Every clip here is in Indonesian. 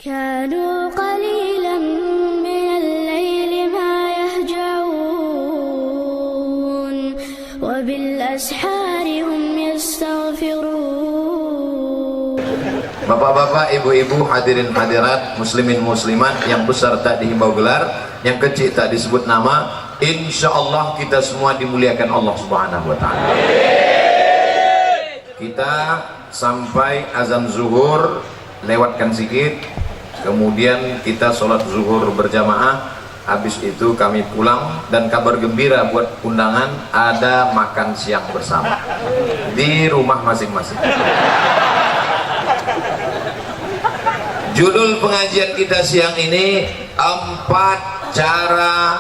كانوا قليلا من الليل ما يهجعون وبالأسحار هم يستغفرون. Bapak-bapak, ibu-ibu, hadirin hadirat, muslimin muslimat, yang besar tak dihimbau gelar, yang kecil tak disebut nama, insya Allah kita semua dimuliakan Allah Subhanahu wa ta'ala. Kita sampai azan zuhur, lewatkan sedikit, kemudian kita sholat zuhur berjamaah, habis itu kami pulang, dan kabar gembira buat undangan, ada makan siang bersama di rumah masing-masing. Judul pengajian kita siang ini 4 cara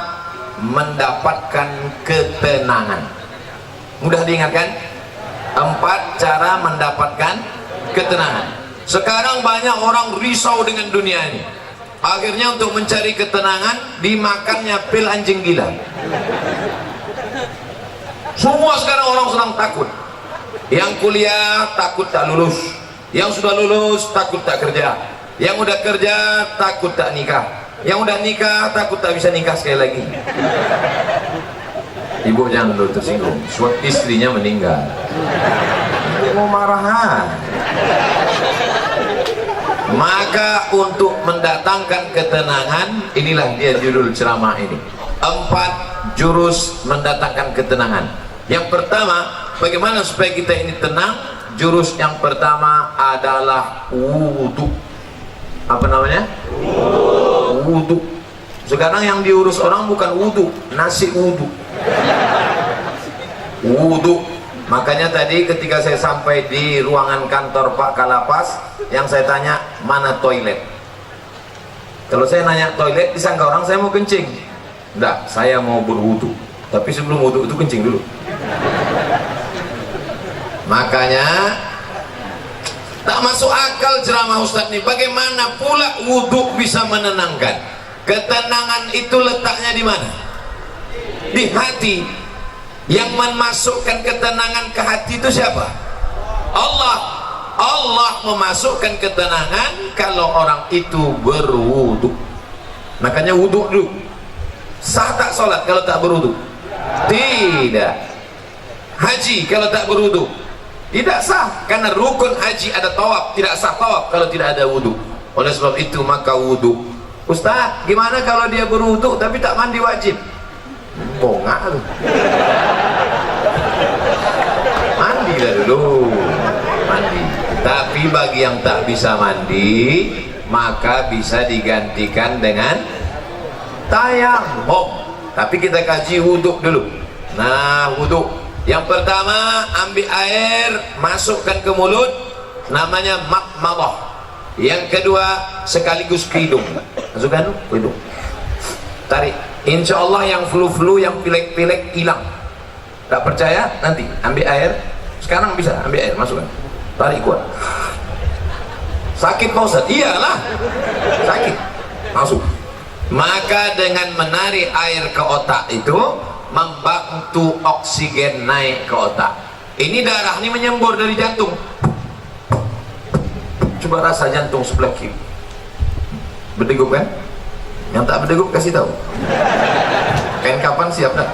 mendapatkan ketenangan. Mudah diingatkan? 4 cara mendapatkan ketenangan. Sekarang banyak orang risau dengan dunia ini. Akhirnya untuk mencari ketenangan dimakannya pil anjing gila. Semua sekarang orang sedang takut. Yang kuliah takut tak lulus, yang sudah lulus takut tak kerja, yang udah kerja takut tak nikah, yang udah nikah takut tak bisa nikah sekali lagi. Ibu jangan dulu tersinggung, suatu istrinya meninggal, mau marahan. Maka untuk mendatangkan ketenangan, inilah dia judul ceramah ini, 4 jurus mendatangkan ketenangan. Yang pertama, bagaimana supaya kita ini tenang? Jurus yang pertama adalah wudhu. Apa namanya? Wudhu. Sekarang yang diurus orang bukan wudhu, nasi wudhu. Wudhu. Makanya tadi ketika saya sampai di ruangan kantor Pak Kalapas, yang saya tanya, mana toilet? Kalau saya nanya toilet, disangka orang saya mau kencing. Enggak, saya mau berwudhu. Tapi sebelum wudhu itu kencing dulu. Makanya tak masuk akal ceramah Ustadz ini. Bagaimana pula wudhu bisa menenangkan? Ketenangan itu letaknya di mana? Di hati. Yang memasukkan ketenangan ke hati itu siapa? Allah. Allah memasukkan ketenangan kalau orang itu berwudhu. Makanya wudhu dulu. Sah tak sholat kalau tak berwudhu? Tidak. Haji kalau tak berwudhu? Tidak sah, karena rukun haji ada tawaf, tidak sah tawaf kalau tidak ada wudhu. Oleh sebab itu maka wudhu. Ustaz, gimana kalau dia berwudhu tapi tak mandi wajib? Bongak lu. Mandi lah dulu, mandi. Tapi bagi yang tak bisa mandi, maka bisa digantikan dengan tayamum. Tapi kita kaji wudhu dulu. Nah, wudhu yang pertama, ambil air, masukkan ke mulut, namanya makmadah. Yang kedua, sekaligus ke hidung. Masukkan ke hidung, tarik. Insya Allah yang flu-flu, yang pilek-pilek hilang. Tak percaya? Nanti ambil air. Sekarang bisa ambil air, masukkan, tarik kuat. Sakit Pak Ustaz? Iyalah, sakit. Masuk. Maka dengan menarik air ke otak itu membantu oksigen naik ke otak. Ini darah ini menyembur dari jantung. Coba rasa jantung sebelah kiri. Berdegup kan? Yang tak berdegup kasih tahu. Kain kapan siap dah?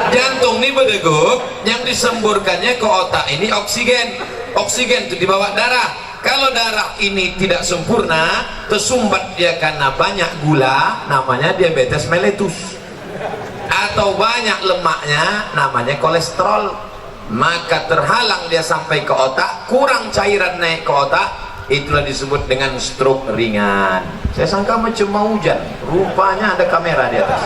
Jantung ini berdegup, yang disemburkannya ke otak ini oksigen. Oksigen itu dibawa darah. Kalau darah ini tidak sempurna, tersumbat dia karena banyak gula, namanya diabetes mellitus. Atau banyak lemaknya, namanya kolesterol. Maka terhalang dia sampai ke otak, kurang cairan naik ke otak, itulah disebut dengan stroke ringan. Saya sangka macam mau hujan, rupanya ada kamera di atas.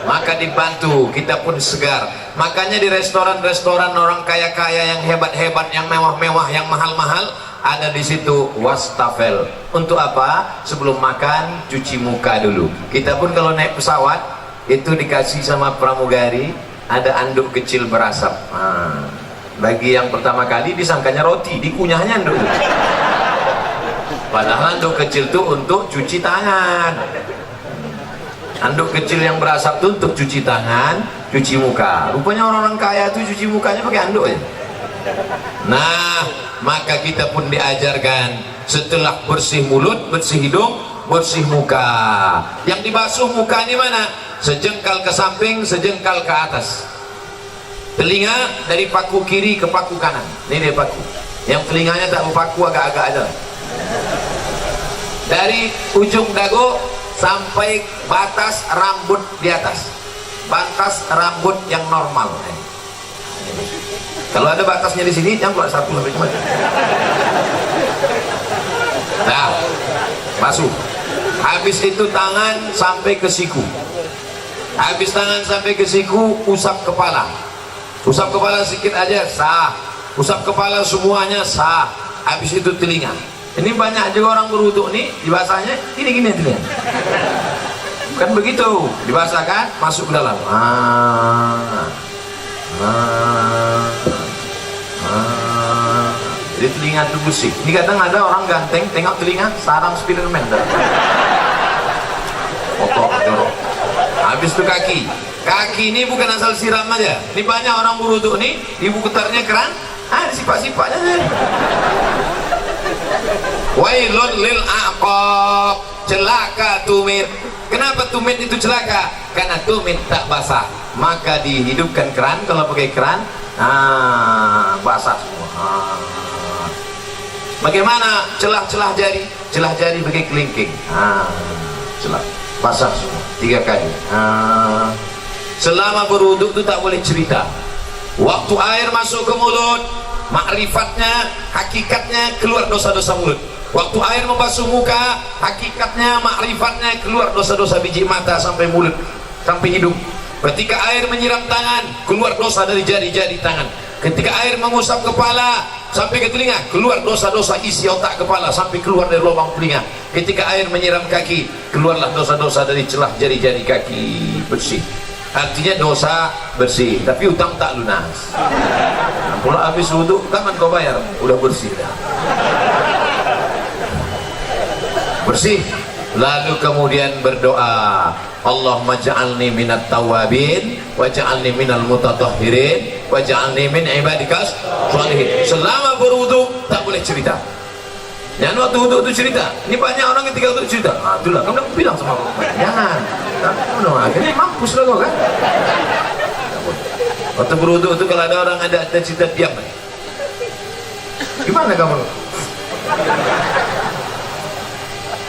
Maka dibantu, kita pun segar. Makanya di restoran-restoran orang kaya-kaya yang hebat-hebat, yang mewah-mewah, yang mahal-mahal, ada di situ wastafel. Untuk apa? Sebelum makan cuci muka dulu. Kita pun kalau naik pesawat itu dikasih sama pramugari ada anduk kecil berasap. Bagi yang pertama kali disangkanya roti, dikunyahnya dulu. Padahal anduk kecil itu untuk cuci tangan. Anduk kecil yang berasap itu untuk cuci tangan cuci muka. Rupanya orang-orang kaya itu cuci mukanya pakai anduk ya. Nah, maka kita pun diajarkan setelah bersih mulut, bersih hidung, bersih muka. Yang dibasuh muka ini mana? Sejengkal ke samping, sejengkal ke atas. Telinga dari paku kiri ke paku kanan. Ini dia paku. Yang telinganya tak berpaku, agak-agak aja. Dari ujung dagu sampai batas rambut di atas. Batas rambut yang normal. Kalau ada batasnya di sini, jangan buat satu sampai kemana. Nah, basuh. Habis itu tangan sampai ke siku. Habis tangan sampai ke siku, usap kepala. Usap kepala sedikit aja sah. Usap kepala semuanya sah. Habis itu telinga. Ini banyak juga orang berwuduk nih, dibasahnya gini-gini telinga. Bukan begitu, dibasahkan masuk ke dalam. Jadi telinga itu bersih. Ini kadang ada orang ganteng, tengok telinga sarang Spiderman. Kotor, jorok. Habis itu kaki. Kaki ini bukan asal siram aja. Ini banyak orang berwuduk nih, ibu putarnya keran, sifat-sifatnya. Wailun lil aqab, celaka tumit. Kenapa tumit itu celaka? Karena tumit tak basah. Maka dihidupkan keran. Kalau pakai keran, basah semua. Bagaimana celah-celah jari? Celah jari pakai kelingking. Celah basah semua 3 kali. Selama berwuduk itu tak boleh cerita. Waktu air masuk ke mulut, makrifatnya, hakikatnya keluar dosa-dosa mulut. Waktu air membasuh muka, hakikatnya, makrifatnya keluar dosa-dosa biji mata sampai mulut, sampai hidung. Ketika air menyiram tangan, keluar dosa dari jari-jari tangan. Ketika air mengusap kepala sampai ke telinga, keluar dosa-dosa isi otak kepala sampai keluar dari lubang telinga. Ketika air menyiram kaki, keluarlah dosa-dosa dari celah jari-jari kaki, bersih. Artinya dosa bersih, tapi utang tak lunas. Nah, pula habis wudhu, kapan kau bayar? Udah bersih dah. Bersih. Lalu kemudian berdoa, Allahumma ja'alni minat tawabin wa ja'alni minal mutatahhirin wa ja'alni min ibadikas sholihin. Selama berwudhu tak boleh cerita. Jangan waktu wudhu itu cerita. Ini banyak orang ketika wudhu cerita. Itulah kamu udah bilang sama aku. Jangan. Akhirnya mampus lah kau kan. Waktu berwudhu itu kalau ada orang ada cerita, diam. Gimana kamu?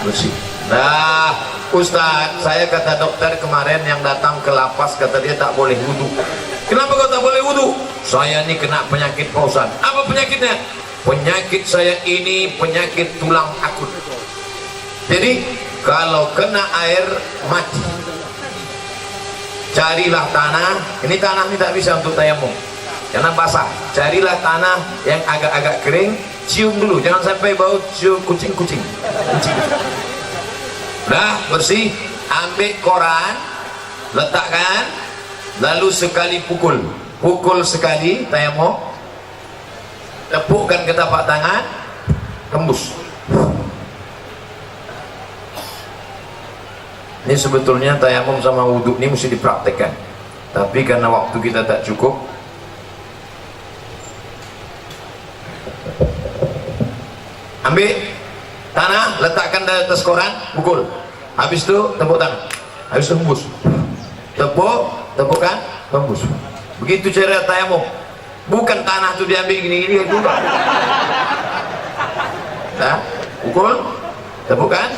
Bersih. Nah, Ustaz, saya kata dokter kemarin yang datang ke lapas, kata dia tak boleh wudhu. Kenapa kau tak boleh wudhu? Saya ini kena penyakit Pak Ustaz. Apa penyakitnya? Penyakit saya ini penyakit tulang akut. Jadi kalau kena air mati, carilah tanah. Ini tanah ini tak bisa untuk tayamum karena basah. Carilah tanah yang agak-agak kering, cium dulu, jangan sampai bau cium kucing-kucing. Dah bersih, ambil koran, letakkan, lalu sekali pukul sekali tayamum, tepukkan ke tapak tangan, tembus. Ini sebetulnya tayamum sama wudhu ini mesti dipraktekkan, tapi karena waktu kita tak cukup, ambil tanah, letakkan di atas koran, pukul. Habis itu tepuk tangan, habis itu hembus. Tepukkan, hembus. Begitu cara tayamum. Bukan tanah itu diambil gini-gini juga. Nah, pukul, tepukkan,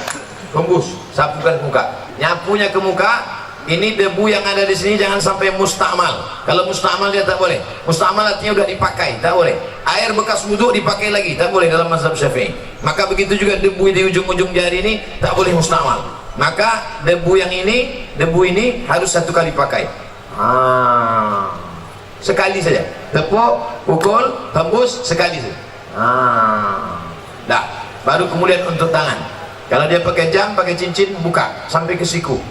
hembus, sapukan muka. Nyapunya ke muka. Ini debu yang ada di sini jangan sampai mustakmal. Kalau mustakmal dia tak boleh. Mustakmal artinya udah dipakai, tak boleh. Air bekas wudhu dipakai lagi, tak boleh dalam mazhab Syafi'i. Maka begitu juga debu di ujung-ujung jari ini tak boleh mustakmal. Maka debu ini harus 1 kali pakai. Sekali saja. Tepuk, pukul, hembus, sekali saja. Dah. Baru kemudian untuk tangan. Kalau dia pakai jam, pakai cincin, buka sampai ke siku.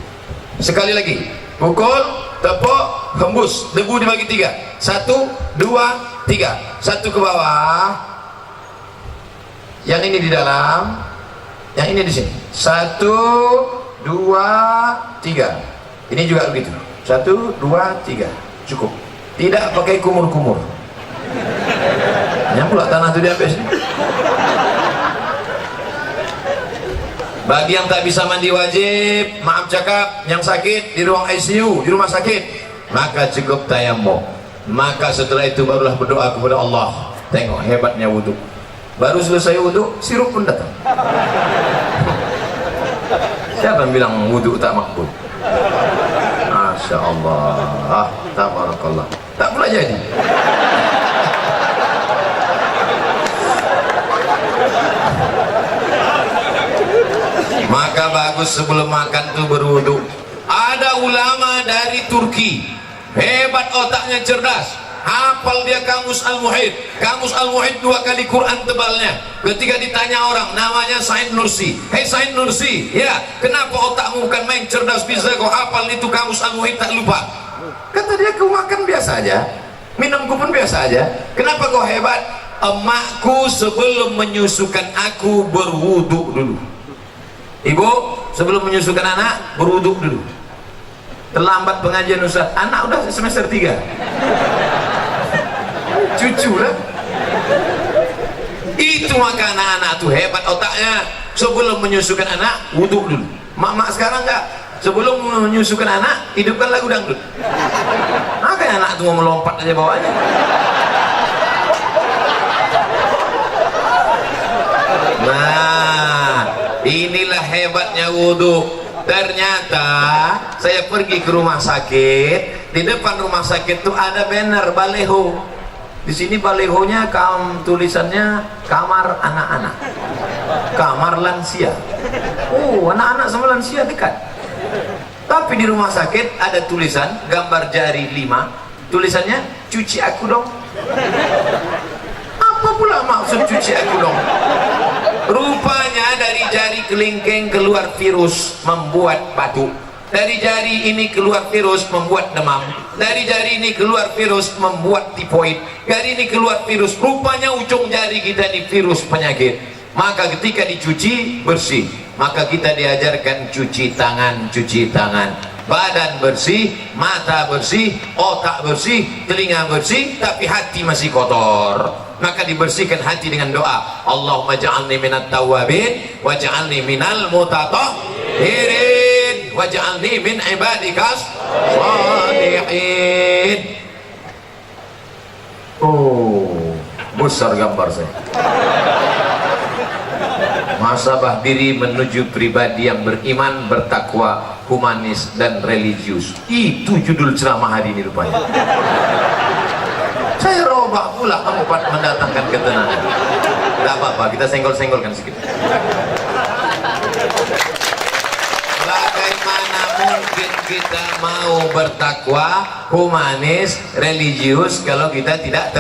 Sekali lagi, pukul, tepuk, hembus, debu dibagi 3. 1, 2, 3. 1 ke bawah, yang ini di dalam, yang ini di sini. 1, 2, 3. Ini juga begitu. 1, 2, 3. cukup, tidak pakai kumur-kumur. Yang pula tanah itu dihabis. Bagi yang tak bisa mandi wajib, maaf cakap, yang sakit di ruang ICU, di rumah sakit, maka cukup tayamum. Maka setelah itu barulah berdoa kepada Allah. Tengok hebatnya wudhu. Baru selesai wudhu, sirup pun datang. Siapa yang bilang wudhu tak makbul? Masya Allah, tabarakallah. Tak pula jadi. Maka bagus sebelum makan tuh berwudu. Ada ulama dari Turki, hebat otaknya, cerdas, hafal dia Kamus Al-Muhit. Kamus Al-Muhit 2 kali Quran tebalnya. Ketika ditanya orang, namanya Said Nursi, hei Said Nursi, ya kenapa otakmu bukan main cerdas, bisa kau hafal itu Kamus Al-Muhit tak lupa? Kata dia, kau makan biasa aja, minumku pun biasa aja, kenapa kau hebat? Emakku sebelum menyusukan aku berwudu dulu. Ibu sebelum menyusukan anak berwuduk dulu. Terlambat pengajian Ustaz, anak udah semester 3. Cucu lah. Itu maka anak-anak tuh hebat otaknya. Sebelum menyusukan anak wuduk dulu. Mak-mak sekarang enggak, sebelum menyusukan anak hidupkan lagu dangdut. Makanya anak tuh mau melompat aja bawahnya. Nah, inilah hebatnya wudhu. Ternyata saya pergi ke rumah sakit, di depan rumah sakit tuh ada banner baleho. Di sini balehonya tulisannya kamar anak-anak, kamar lansia. Oh, anak-anak sama lansia dekat. Tapi di rumah sakit ada tulisan gambar jari 5, tulisannya cuci aku dong. Apa pula maksud cuci aku dong? Rupanya dari jari kelingking keluar virus membuat batuk. Dari jari ini keluar virus membuat demam. Dari jari ini keluar virus membuat tifoid. Dari ini keluar virus. Rupanya ujung jari kita ini virus penyakit. Maka ketika dicuci bersih. Maka kita diajarkan cuci tangan, cuci tangan. Badan bersih, mata bersih, otak bersih, telinga bersih, tapi hati masih kotor. Maka dibersihkan hati dengan doa. Allahumma ja'alni minat tawabin waj'alni minal mutatahhirin waj'alni min ibadikas shalihin. Oh, besar gambar saya. Muhasabah diri menuju pribadi yang beriman, bertakwa, humanis dan religius. Itu judul ceramah hari ini rupanya. Saya robah pula 4 mendatangkan ketenangan. Tidak apa-apa, kita senggol-senggolkan sedikit. Bagaimana mungkin kita mau bertakwa, humanis, religius kalau kita tidak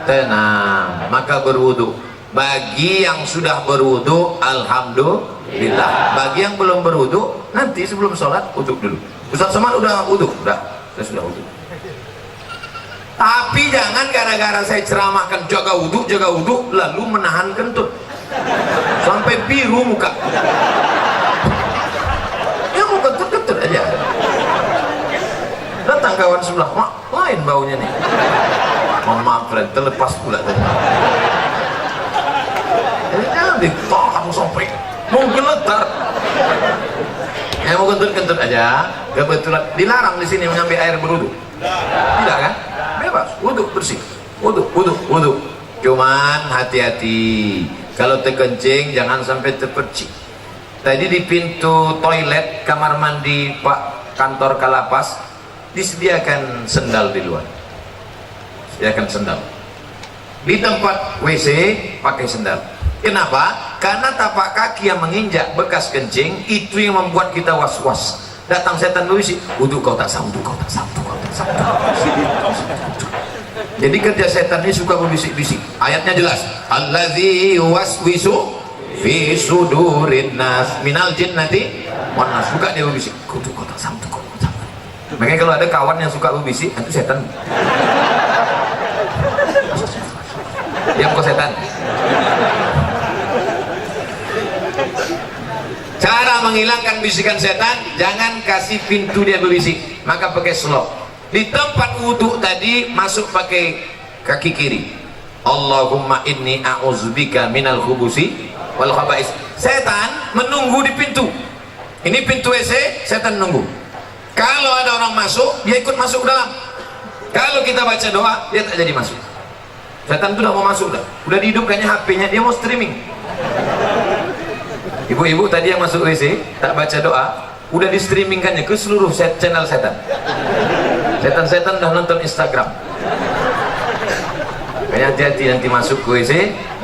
tenang? Maka berwudu. Bagi yang sudah berwudu, alhamdulillah. Bagi yang belum berwudu, nanti sebelum sholat wuduk dulu. Ustaz Somad udah wuduk? Udah, saya sudah wuduk. Tapi jangan gara-gara saya ceramahkan jaga wudhu, lalu menahan kentut sampai biru muka. Ya mau kentut-kentut aja. Datang kawan sebelah, mak, lain baunya nih. Mohon maaf, friend, terlepas pula tadi. Jadi jangan ditahan sampai menggeletar. Ya mau kentut-kentut aja. Kebetulan dilarang di sini mengambil air berwudhu. Tidak kan? Bebas, wudhu bersih, wudhu. Cuman hati-hati, kalau terkencing jangan sampai terpercik. Tadi di pintu toilet kamar mandi Pak kantor Kalapas disediakan sendal di luar, sediakan sendal. Di tempat WC pakai sendal. Kenapa? Karena tapak kaki yang menginjak bekas kencing itu yang membuat kita was-was. Datang setan berisi, wudhu kau tak sah, wudhu kau tak sah, wudhu kau tak sah. Jadi kerja setan ini suka berbisik-bisik. Ayatnya jelas, allazi waswisu fi sudurin nas minal jinnati wan nas. Suka dia berbisik, wudhu kau tak sah, wudhu kau tak sah. Makanya kalau ada kawan yang suka berbisik, itu setan. Diam kau setan. Cara menghilangkan bisikan setan, jangan kasih pintu dia berbisik, maka pakai slop. Di tempat wudhu tadi masuk pakai kaki kiri. Allahumma inni a'udzubika minal khubusi wal khaba'is. Setan menunggu di pintu. Ini pintu WC, setan nunggu. Kalau ada orang masuk, dia ikut masuk ke dalam. Kalau kita baca doa, dia tak jadi masuk. Setan itu udah mau masuk dah. Udah dihidupkannya HP-nya, dia mau streaming. Ibu-ibu tadi yang masuk WC, tak baca doa, udah di streamingkannya ke seluruh channel setan. Setan-setan udah nonton Instagram. Kayaknya hati-hati nanti masuk ke WC,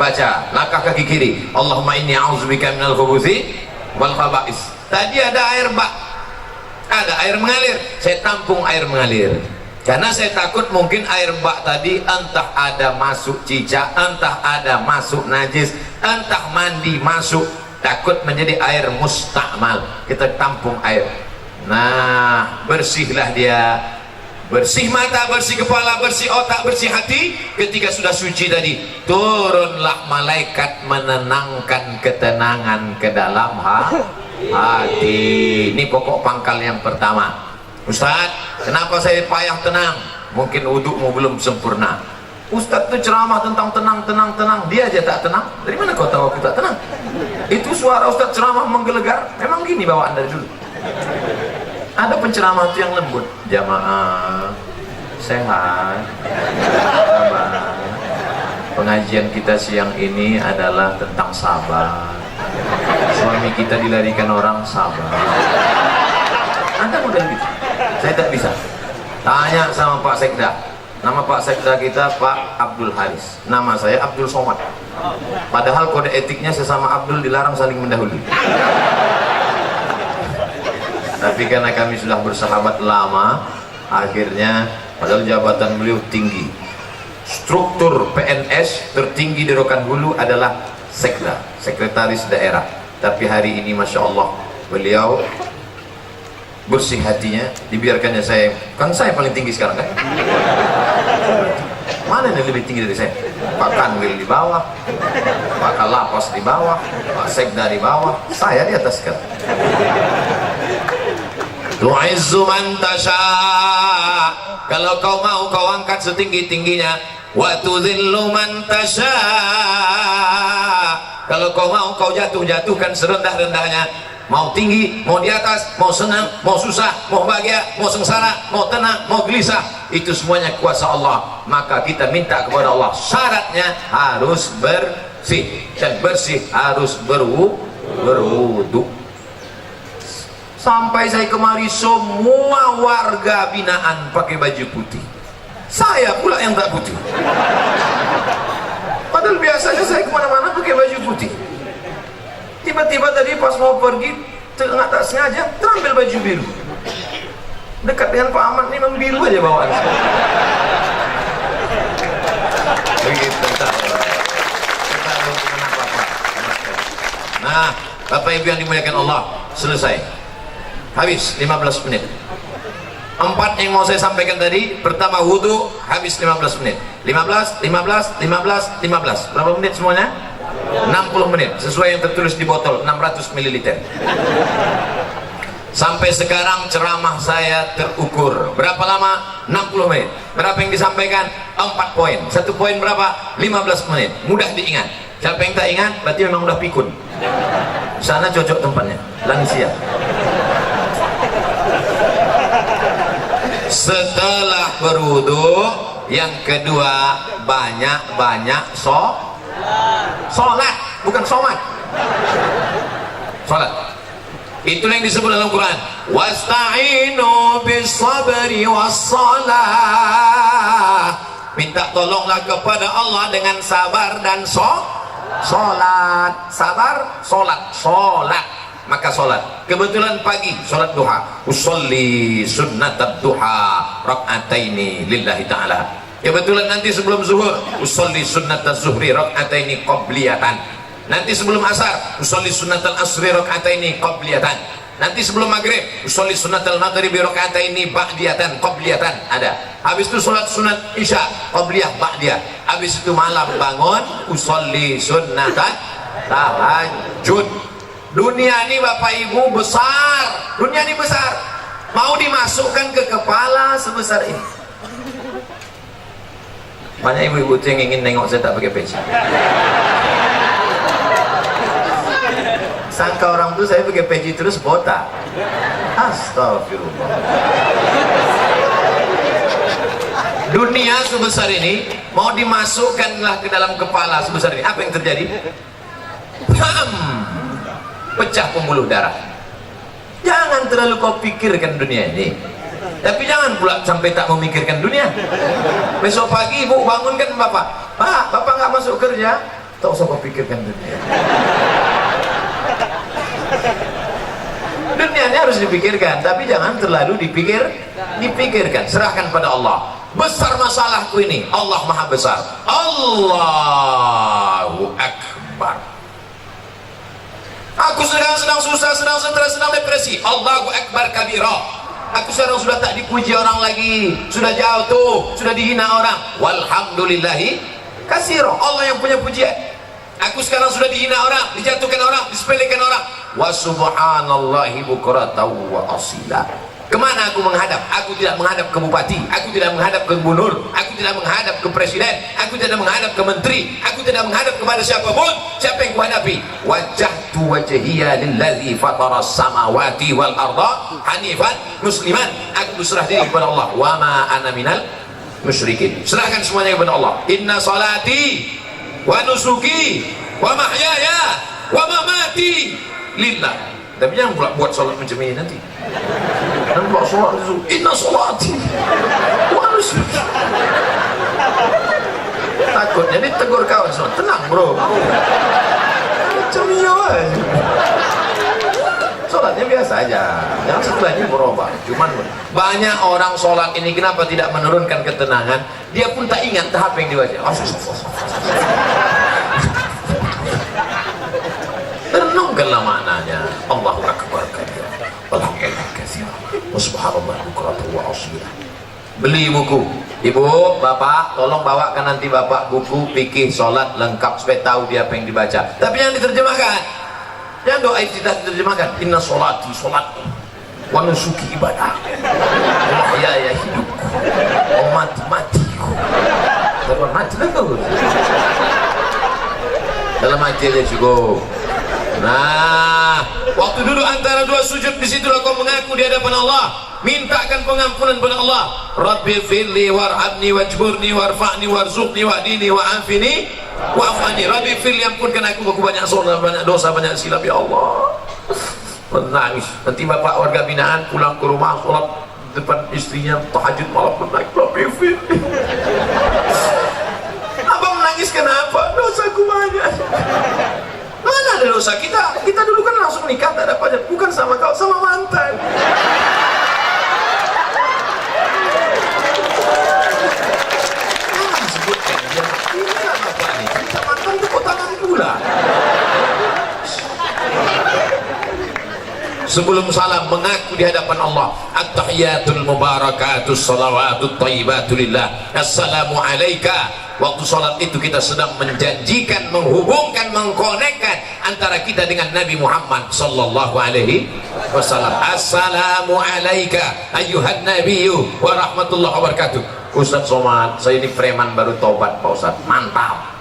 baca langkah kaki kiri. Allahumma inni a'udzubika minal khubuthi wal khaba'is. Tadi ada air bak, ada air mengalir, saya tampung air mengalir. Karena saya takut mungkin air bak tadi entah ada masuk cicak, entah ada masuk najis, entah mandi masuk, takut menjadi air mustakmal. Kita tampung air. Nah, bersihlah dia. Bersih mata, bersih kepala, bersih otak, bersih hati. Ketika sudah suci tadi, turunlah malaikat menenangkan ketenangan ke dalam hati. Ini pokok pangkal yang pertama. Ustadz, kenapa saya payah tenang? Mungkin wudukmu belum sempurna. Ustadz itu ceramah tentang tenang. Dia aja tak tenang. Dari mana kau tahu aku tak tenang? Itu suara Ustadz ceramah menggelegar. Memang gini bawaan dari dulu. Ada penceramah itu yang lembut. Jamaah sehat, sabar. Pengajian kita siang ini adalah tentang sabar. Suami kita dilarikan orang, sabar. Ada model gitu. Saya tak bisa. Tanya sama Pak Sekda. Nama Pak Sekda kita Pak Abdul Haris. Nama saya Abdul Somad. Padahal kode etiknya sesama Abdul dilarang saling mendahului. Tapi karena kami sudah bersahabat lama, akhirnya padahal jabatan beliau tinggi. Struktur PNS tertinggi di Rokan Hulu adalah Sekda, sekretaris daerah. Tapi hari ini Masya Allah, beliau bersih hatinya, dibiarkannya saya, kan saya paling tinggi sekarang kan? Mana yang lebih tinggi dari saya? Pak Kanwil di bawah, Pak Kalapas di bawah, Pak Sekda di bawah, saya di atas kan? Tu'izzu man tasha. Kalau kau mau kau angkat setinggi-tingginya. Wa tudhillu man tasha. Kalau kau mau kau jatuhkan serendah-rendahnya. Mau tinggi, mau di atas, mau senang, mau susah, mau bahagia, mau sengsara, mau tenang, mau gelisah, itu semuanya kuasa Allah. Maka kita minta kepada Allah, syaratnya harus bersih, dan bersih harus berwudu. Sampai saya kemari semua warga binaan pakai baju putih, saya pula yang tak putih. Padahal biasanya saya kemana-mana pakai baju putih. Tiba-tiba tadi pas mau pergi, tak sengaja terambil baju biru. Dekat dengan Pak Ahmad ini memang biru aja bawaan. Begitu. Nah, Bapak Ibu yang dimuliakan Allah, selesai. Habis 15 menit. 4 yang mau saya sampaikan tadi. Pertama wudhu, habis 15 menit. 15. Berapa menit semuanya? 60 menit. Sesuai yang tertulis di botol, 600 ml. Sampai sekarang ceramah saya terukur. Berapa lama? 60 menit. Berapa yang disampaikan? 4 poin. 1 poin berapa? 15 menit. Mudah diingat. Siapa yang tak ingat, berarti memang udah pikun. Sana cocok tempatnya, lansia. Setelah berwudu, yang kedua banyak-banyak sholat, bukan sholat. Sholat. Itulah yang disebut dalam Quran. Wasta'inu bis-sabri was-shalah. Minta tolonglah kepada Allah dengan sabar dan sholat. Sabar, sholat. Maka sholat. Kebetulan pagi sholat duha. Usolli sunnatad duha rak'ataini lillahi ta'ala. Kebetulan nanti sebelum zuhur usolli sunnataz zuhri rak'ataini qabliyatan. Nanti sebelum asar usolli sunnatal asri rak'ataini qabliyatan. Nanti sebelum maghrib usolli sunnatal maghribi rak'ataini ba'diyatan qabliyatan. Ada. Habis itu sholat sunat isya qabliyah ba'diyah. Habis itu malam bangun usolli sunnatat tahajud. Dunia ini Bapak Ibu besar. Dunia ini besar. mau dimasukkan ke kepala sebesar ini. Banyak ibu-ibu yang ingin nengok saya tak pakai peci. Sangka orang tuh saya pakai peci terus botak. Astagfirullah. Dunia sebesar ini mau dimasukkanlah ke dalam kepala sebesar ini. Apa yang terjadi? Bam! Pecah pembuluh darah. Jangan terlalu kau pikirkan dunia ini, tapi jangan pula sampai tak memikirkan dunia. Besok pagi ibu bangunkan bapak, Pak, bapak nggak masuk kerja, tak usah kau pikirkan dunia. Dunia ini harus dipikirkan, tapi jangan terlalu dipikirkan. Serahkan pada Allah. Besar masalahku ini, Allah maha besar. Allahu Akbar. Aku sedang susah, sedang stres, sedang depresi. Allahu Akbar kabira. Aku sekarang sudah tak dipuji orang lagi, sudah jauh tuh, sudah dihina orang. Walhamdulillahi kasiro. Allah yang punya pujian. Aku sekarang sudah dihina orang, dijatuhkan orang, disepelekan orang. Wa subhanallahi bukratan wa asila. Kemana aku menghadap? Aku tidak menghadap ke bupati, aku tidak menghadap ke gubernur, aku tidak menghadap ke presiden, aku tidak menghadap ke menteri, aku tidak menghadap kepada siapapun. Siapa yang kuhadapi? Wajjahtu wajhiya lillazi fatara samawati wal arda hanifan musliman. Aku berserah diri kepada Allah. Wa ma ana minal musyrikin. Serahkan semuanya kepada Allah. Inna salati wa nusuki wa mahyaya wa mamati lillah. Tapi jangan pula buat sholat macam ini nanti. Dan buat sholat itu inna sholati wa nusuki. Takutnya ditegur kawan sholat. Tenang bro, macam ini aja. Sholatnya biasa aja, jangan setelahnya berubah. Cuman banyak orang sholat ini kenapa tidak menurunkan ketenangan? Dia pun tak ingat tahap yang dibaca. Renungkanlah maknanya. Allahu Akbar kabira. Walhamdulillah katsira. Subhanallah bukratan wa asila. Beli buku. Ibu, bapak, tolong bawakan nanti bapak buku fikih sholat lengkap supaya tahu dia apa yang dibaca. Tapi yang diterjemahkan, yang doa iftitah diterjemahkan. Inna sholati sholatku, wa nusuki ibadah, wa mahyaya hidupku, wa mati matiku. Dalam mati lagi. Dalam mati aja cukup. Nah, waktu duduk antara dua sujud, disitulah kau mengaku di hadapan Allah, mintakan pengampunan pada Allah. Rabbi firli warhamni wajburni warfa'ni warzuqni wahdini wa'afini wa'afani. Rabbi firli, ampunkan aku banyak dosa, banyak silap ya Allah. Menangis. Nanti bapak warga binaan pulang ke rumah, sholat depan istrinya, tahajud malam menangis. Rabbi firli. Abang menangis kenapa? Dosaku banyak. Mana ada dosa kita? Kita dulu kan langsung nikah, tak ada pajak. Bukan sama kau, sama mantan. Sebutkan dia. Inilah bapak nih. Kita mantan itu tangan pula. Sebelum salam mengaku di hadapan Allah. At-tahiyatul mubarakatus salawatut thayyibatulillah. Assalamu alayka. Waktu sholat itu kita sedang menjanjikan, menghubungkan, mengkonekkan antara kita dengan Nabi Muhammad sallallahu alaihi wasallam. Assalamu alayka ayyuhan nabiyyu wa rahmatullahi wa barakatuh. Ustaz Somad, saya ini preman baru taubat Pak Ustaz. Mantap.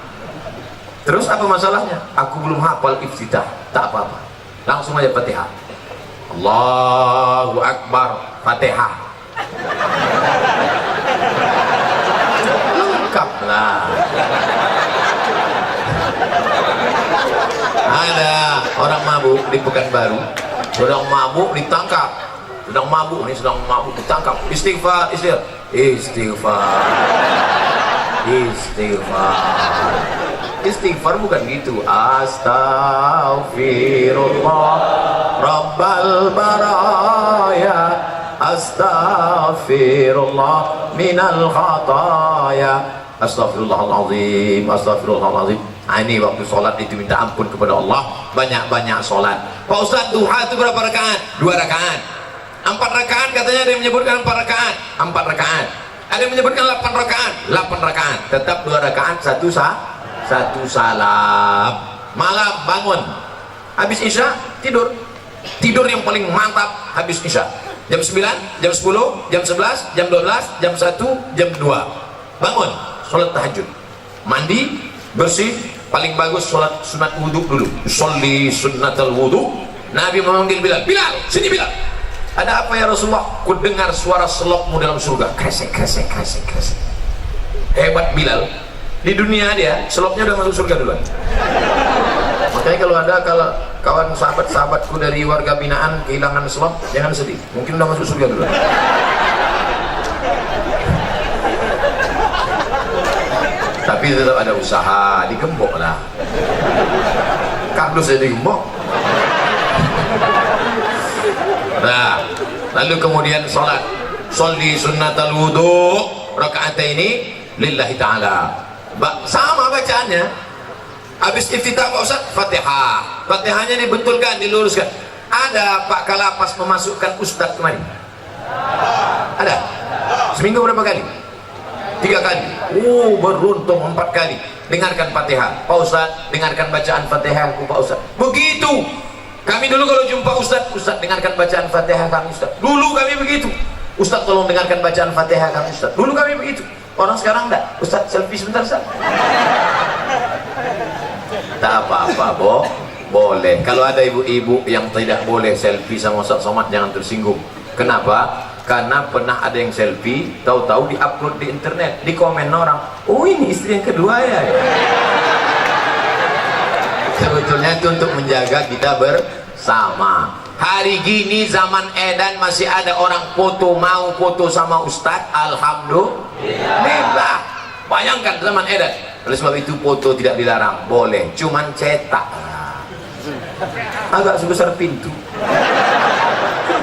Terus apa masalahnya? Aku belum hafal iftitah. Tak apa-apa, langsung aja Fatihah. Allahu Akbar, Fatihah. Lengkaplah. Ada orang mabuk di Pekanbaru, sedang mabuk ditangkap, sedang mabuk ditangkap. Istighfar, istighfar bukan gitu. Astaghfirullah Rabbal baraya, astaghfirullah minal khataya, astaghfirullahaladzim, astaghfirullahaladzim. Ini waktu sholat itu minta ampun kepada Allah, banyak-banyak sholat. Pak Ustaz, duha itu berapa rakaat? 2 rakaat. 4 rakaat katanya, ada yang menyebutkan 4 rakaat, 4 rakaat. Ada yang menyebutkan 8 rakaat, 8 rakaat. Tetap 2 rakaat, satu salam. Malam bangun, habis isya tidur yang paling mantap habis isya. Jam 9, jam 10, jam 11, jam 12, jam 1, jam 2. Bangun, sholat tahajud. Mandi, bersih, paling bagus sholat sunat wudhu dulu. Sholli sunnatal wudhu. Nabi memanggil Bilal, Bilal, sini Bilal. Ada apa ya Rasulullah? Ku dengar suara selokmu dalam surga. Kresek, kresek, kresek, kresek. Hebat Bilal. Di dunia dia, seloknya udah masuk surga duluan. Makanya kalau kawan sahabat-sahabatku dari warga binaan kehilangan selok, jangan sedih. Mungkin udah masuk surga duluan. Tapi tetap ada usaha, digembok lah. Kardus jadi digembok. Nah, lalu kemudian sholat. Sholli sunnatal wudhu rakaataini lillahi ta'ala. Sama bacaannya. Habis iftitah Pak Ustaz, Fatihah. Fatihahnya dibetulkan, diluruskan. Ada Pak Kalapas memasukkan Ustaz kemari? Ada? Seminggu berapa kali? 3 kali. Beruntung 4 kali. Dengarkan Fatihah. Pak Ustaz, dengarkan bacaan Fatihah Pak Ustaz. Begitu. Kami dulu kalau jumpa Ustaz, Ustaz dengarkan bacaan Fatihah kami Ustaz. Dulu kami begitu. Ustaz tolong dengarkan bacaan Fatihah kami Ustaz. Dulu kami begitu. Orang sekarang enggak. Ustaz selfie sebentar Ustaz. Tak apa-apa, boleh. Kalau ada ibu-ibu yang tidak boleh selfie sama Ustaz Somad, jangan tersinggung. Kenapa? Karena pernah ada yang selfie, tahu-tahu di-upload di internet, di komen orang, oh ini istri yang kedua ya. Sebetulnya itu untuk menjaga kita bersama. Hari gini zaman edan masih ada orang mau foto sama Ustadz. Alhamdulillah. Bayangkan zaman edan. Oleh sebab itu foto tidak dilarang, boleh, cuman cetak agak sebesar pintu.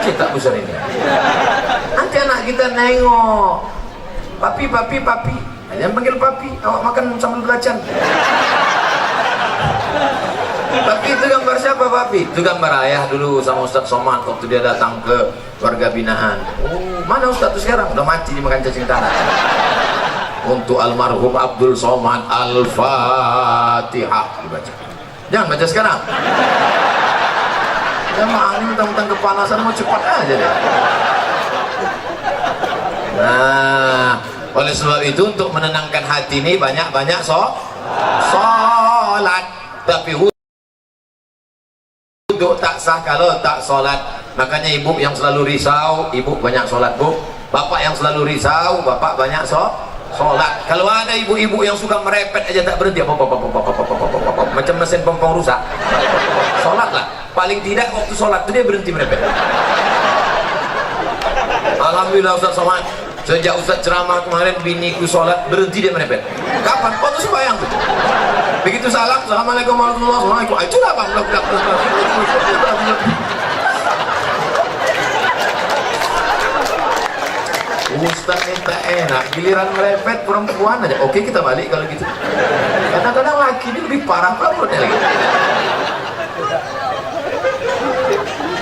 Cetak besar ini. Nanti anak kita nengok, papi. Jangan panggil papi, awak makan sambil belacan. Tapi itu gambar siapa papi? Itu gambar ayah dulu sama Ustadz Somad waktu dia datang ke warga binaan. Mana Ustadz itu sekarang? Udah mati dimakan cacing tanah. Untuk almarhum Abdul Somad, Al-Fatihah dibaca. Jangan baca sekarang. Jamaah ini mentang-mentang kepanasan mau cepat aja deh. Nah, oleh sebab itu untuk menenangkan hati ini banyak-banyak sholat. Tapi wudhu tak sah kalau tak sholat. Makanya ibu yang selalu risau, ibu banyak sholat bu. Bapak yang selalu risau, bapak banyak sholat. Kalau ada ibu-ibu yang suka merepet aja tak berhenti, macam mesin pompong rusak, sholat lah. Paling tidak waktu sholat itu dia berhenti merepet. Alhamdulillah Ustaz Somad, sejak Ustaz ceramah kemarin biniku sholat berhenti dia merepet. Kapan? Waktu sembahyang tuh. Begitu salam, assalamualaikum warahmatullahi wabarakatuh. Itu lah bang. Ustaz minta enak, giliran merepet perempuan aja. Oke kita balik kalau gitu. Kadang-kadang laki ini lebih parah perempuannya lagi.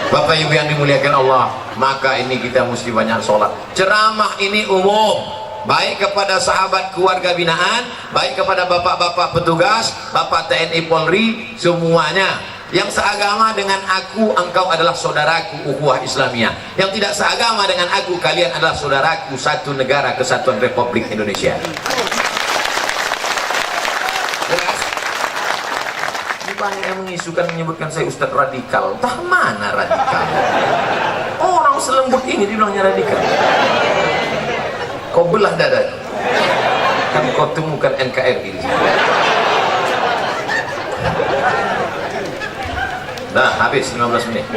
Bapak Ibu yang dimuliakan Allah, maka ini kita mesti banyak sholat. Ceramah ini umum, baik kepada sahabat keluarga binaan, baik kepada bapak-bapak petugas, bapak TNI Polri, semuanya. Yang seagama dengan aku, engkau adalah saudaraku, ukhuwah Islamiyah. Yang tidak seagama dengan aku, kalian adalah saudaraku, satu negara kesatuan Republik Indonesia. Jelas? Ini banyak yang mengisukan, menyebutkan saya Ustadz radikal. Entah mana radikal? Orang selembut ini dibilangnya radikal. Kau belah dada, kan kau temukan NKRI. Nah, habis 15 menit.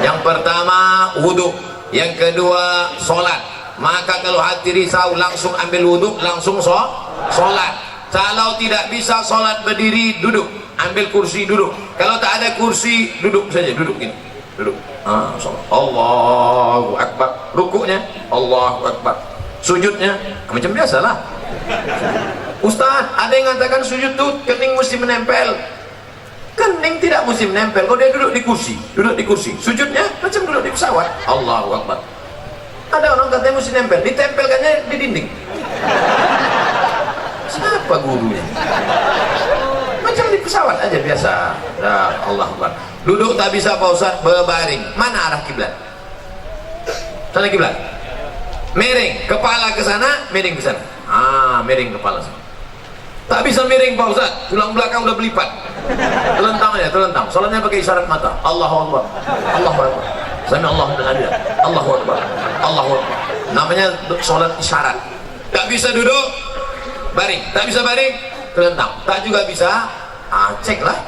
Yang pertama wudhu, yang kedua sholat. Maka kalau hati risau langsung ambil wudhu, langsung sholat. Kalau tidak bisa sholat berdiri, duduk, ambil kursi duduk. Kalau tak ada kursi, duduk saja, duduk ini, duduk. Allahu Akbar. Rukuknya Allahu Akbar. Sujudnya macam biasalah. Ustaz, ada yang mengatakan sujud tuh kening mesti menempel. Kening tidak mesti menempel. Kalau dia duduk di kursi, sujudnya macam duduk di pesawat. Allahu Akbar. Ada orang katanya mesti nempel, ditempelkannya di dinding. Siapa gurunya? Macam di pesawat aja biasa. Nah, Allahu Akbar. Duduk tak bisa Pak Ustaz, berbaring. Mana arah kiblat? Sana kiblat. Miring kepala ke sana, miring ke sana. Miring kepala sana. Tak bisa miring Pak Ustaz, tulang belakang udah belipat. Telentang aja, telentang. Salatnya pakai isyarat mata. Allahu Akbar. Allahu Akbar. Sami Allahu liman hamidah. Allahu Akbar. Allahu Akbar. Namanya salat isyarat. Tak bisa duduk, baring. Tak bisa baring, telentang. Tak juga bisa, cek lah.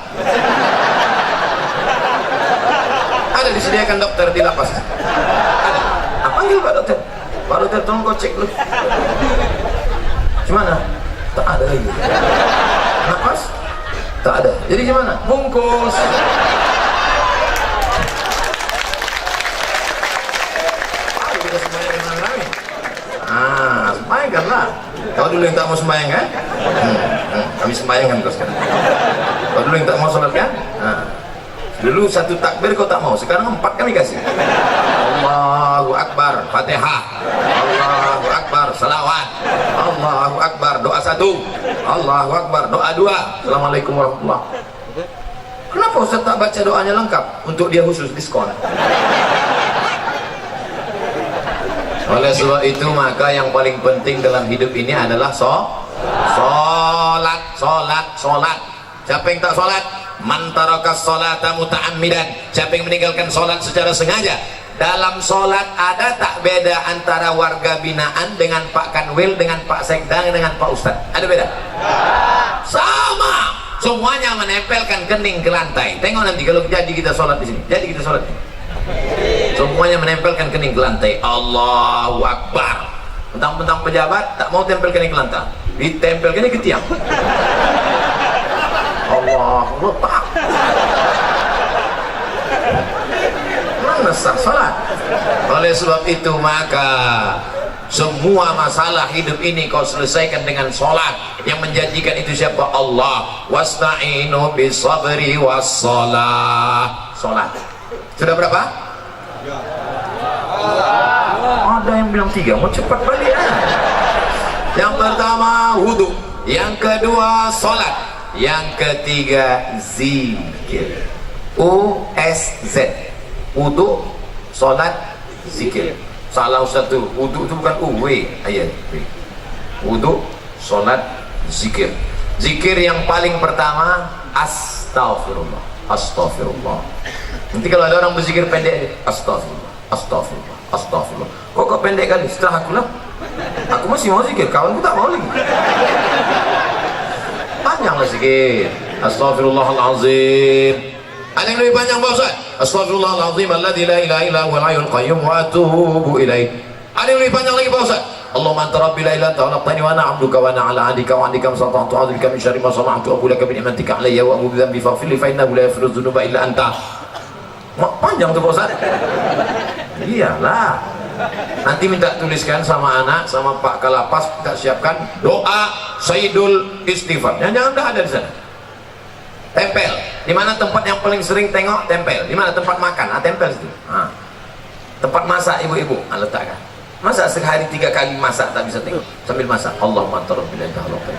Ada disediakan dokter di lapas. Ada. Panggil Pak Dokter. Pak Dokter tolong kau cek dulu. Gimana? Tak ada lagi. Nafas? Tak ada. Jadi gimana? Bungkus. Kita sembahyang dengan rame. Sembahyangkanlah. Kau dulu yang tak mau sembahyang kan? Kami sembahyangkan kau sekarang. Kau dulu yang tak mau sholat kan? Dulu satu takbir kau tak mau, sekarang 4 kami kasih. Allahu Akbar, Fatihah. Allahu Akbar, salawat. Allahu Akbar, doa 1. Allahu Akbar, doa 2. Assalamualaikum warahmatullahi. Kenapa Ustaz tak baca doanya lengkap? Untuk dia khusus diskon. Oleh sebab itu maka yang paling penting dalam hidup ini adalah sholat. Siapa yang tak sholat? Man tarakas sholata muta'ammidan. Siapa yang meninggalkan sholat secara sengaja? Dalam sholat ada tak beda antara warga binaan dengan Pak Kanwil, dengan Pak Sekda, dengan Pak Ustadz? Ada beda? Sama. Semuanya menempelkan kening ke lantai. Tengok nanti kalau jadi kita sholat di sini. Jadi kita sholat. Semuanya menempelkan kening ke lantai. Allahu Akbar. Mentang-mentang pejabat tak mau tempel kening ke lantai. Ditempel kening ke tiang. Allah letak. Mana sah salat? Oleh sebab itu maka semua masalah hidup ini kau selesaikan dengan sholat. Yang menjanjikan itu siapa? Allah. Wasta'inu bisabri wassalah. Sholat. Sudah berapa? Ada yang bilang 3. Mau cepat balik ya? Yang pertama wudhu, yang kedua sholat, yang ketiga zikir. USZ. Wudhu, sholat, zikir. Salah satu. Wudhu itu bukan ayat. Wudhu, sholat, zikir. Zikir yang paling pertama astaghfirullah. Astaghfirullah. Nanti kalau ada orang berzikir pendek, astaghfirullah, astaghfirullah, astaghfirullah. Kok pendek kali? Setelah aku lah, aku masih mau zikir, kawanku tak mau lagi. Panjanglah zikir. Astaghfirullahalazim. Ada yang lebih panjang Pak Ustaz? Astaghfirullahalazim alladzi la ilaha illa huwal hayyul qayyum wa atubu ilaih. Ada yang lebih panjang lagi Pak Ustaz? Allahumma anta rabbi la ilaha illa anta khalaqtani wa ana 'abduka wa ana 'ala 'ahdika wa 'indika masata'tu a'udzu bika min syarri ma sana'tu wa laka bi ni'matika 'alayya wa a'udzu bi faghfir li fa innahu la yaghfiru dzunuba illa anta. Panjang tuh Pak Ustaz. Iyalah. Nanti minta tuliskan sama anak, sama Pak Kalapas, kita siapkan doa Sayyidul Istighfar. Jangan dah ada di sana. Tempel. Di mana tempat yang paling sering tengok? Tempel. Di mana tempat makan? Tempel situ. Tempat masak ibu-ibu, letakkan. Masa sehari 3 kali masak tak bisa tengok sambil masak. Allahumma anta rabbil ilahi halaqan.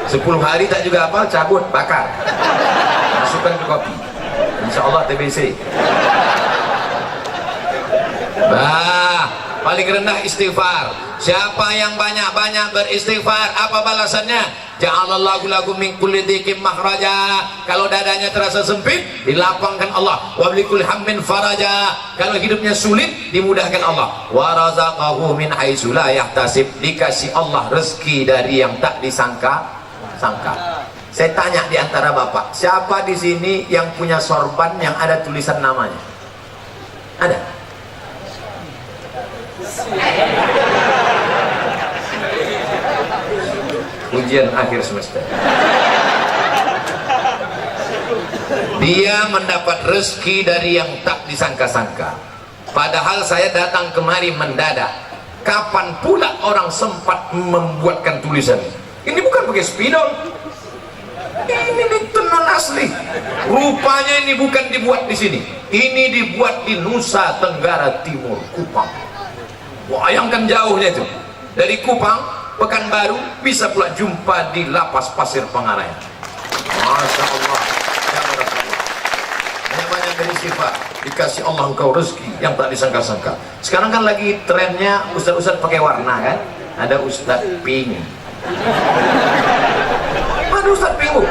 10 hari tak juga apa, cabut, bakar, masukkan ke kopi, insyaallah TBC. Paling rendah istighfar. Siapa yang banyak-banyak beristighfar, apa balasannya? Ja'alallahu lakum min kulli dhiqin makhraja. Kalau dadanya terasa sempit, dilapangkan Allah. Wa bikulli hammin faraja. Kalau hidupnya sulit, dimudahkan Allah. Wa razaqahu min haitsu la yahtasib. Dikasih Allah rezeki dari yang tak disangka. Saya tanya di antara bapak, siapa di sini yang punya sorban yang ada tulisan namanya? Ada? Ujian akhir semester. Dia mendapat rezeki dari yang tak disangka-sangka. Padahal saya datang kemari mendadak. Kapan pula orang sempat membuatkan tulisan? Ini bukan pakai spidol. Ini tenan asli. Rupanya ini bukan dibuat di sini. Ini dibuat di Nusa Tenggara Timur, Kupang. Bayangkan jauhnya itu. Dari Kupang, Pekanbaru, bisa pula jumpa di Lapas Pasir Pangarayan. Masya Allah. istighfar, dikasih Allah engkau rezeki yang tak disangka-sangka. Sekarang kan lagi trennya ustaz-ustaz pakai warna kan, ada ustaz pink, ada ustaz pink bu,